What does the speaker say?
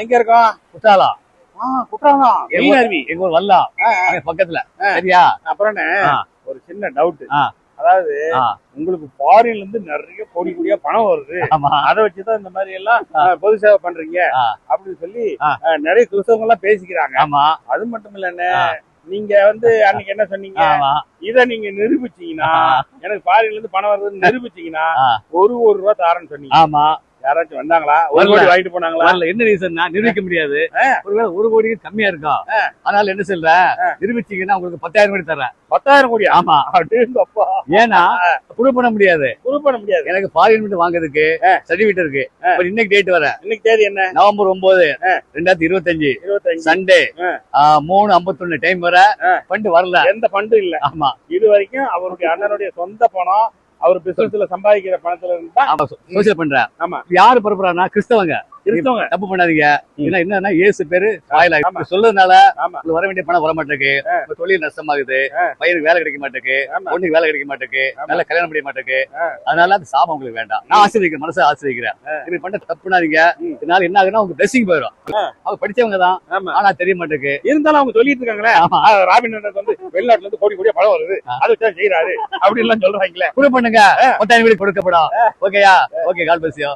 எங்க இருக்கோம்? குற்றாலம். குற்றாலம் மெயின் அருவி எங்க ஊர் வரலாம் பக்கத்துல. சரியா? அப்புறம் ஒரு சின்ன டவுட். ஆ. அதாவது உங்களுக்கு ஃபாரின்ல இருந்து நிறைய கோடி கோடியா பணம் வருது. ஆமா. அதை வச்சுதான் இந்த மாதிரி எல்லாம் பொது சேவை பண்றீங்க அப்படின்னு சொல்லி நிறைய கிறிஸ்தவங்க எல்லாம் பேசிக்கிறாங்க. ஆமா. அது மட்டும் இல்லன்னு நீங்க அன்னைக்கு என்ன சொன்னீங்க? இத நீங்க நிரூபிச்சீங்கன்னா, எனக்கு ஃபாரின்ல இருந்து பணம் வருதுன்னு நிரூபிச்சீங்கன்னா ஒரு ரூபா தாரன்னு சொன்னீங்க. ஆமா. யாராச்சும் வந்தாங்களா? ஒரு கோடி வாங்கிட்டு போனாங்களா? என்ன ரீசன்னா நிரூபிக்க முடியாது. ஒருவேளை ஒரு கோடி கம்மியா இருக்கும். அதனால என்ன சொல்ற, நிரூபிச்சீங்கன்னா உங்களுக்கு 10,000 கோடி தர்றேன். 10,000 கோடி? ஆமா. ஏன்னா ப்ரூவ் பண்ண முடியாது. எனக்கு ஃபாரின் மட்டும் வாங்குறதுக்கு சர்டிபிகேட் இருக்கு. இன்னைக்கு டேட் வர. இன்னைக்கு தேதி என்ன? நவம்பர் 9, 2025 சண்டே 3:51 டைம் வர ஃபண்ட் வரல. எந்த ஃபண்டும் இல்ல. ஆமா. இது வரைக்கும் அவருடைய அண்ணனுடைய சொந்த பணம், அவர் பிசினஸ்ல சம்பாதிக்கிற பணத்துல இருந்து சோசியல் பண்றேன். ஆமா. யாரு பரப்புறாங்கன்னா கிறிஸ்தவங்க. தப்பு பண்ணாதீங்க. என்னன்னா இயேசு பேரு வாயில சொல்றதுனால வர வேண்டிய பணம் வர மாட்டேங்குது. தொழில் நஷ்டமாகுது. பையனுக்கு வேலை கிடைக்க மாட்டேங்குது. பொண்ணுக்கு வேலை கிடைக்க மாட்டேங்குது. நல்லா கல்யாணம் பண்ண மாட்டேங்குது. அதனால அந்த சாபம் உங்களுக்கு வேண்டாம். நான் ஆசீர்வதிக்கிறேன், மனசை ஆசீர்வதிக்கிறேன். இப்படி பண்ண தப்புனாதீங்க. இதனால என்ன ஆகுதுன்னா உங்க பிளெஸிங் போயிடும். அவங்க படிச்சவங்க தான், ஆனா தெரிய மாட்டேங்குது. இருந்தாலும் அவங்க சொல்லிட்டு இருக்காங்களே, ராபின் வெளிநாட்டுல இருந்து கோடி கோடியா பணம் வருது, அதை வச்சு செய்யறாரு அப்படின்னு எல்லாம் சொல்றாங்களே. ப்ரூவ் பண்ணுங்க. 10,000 கோடி கொடுக்கப்படும். ஓகேயா? ஓகே, கால் பேசியோ.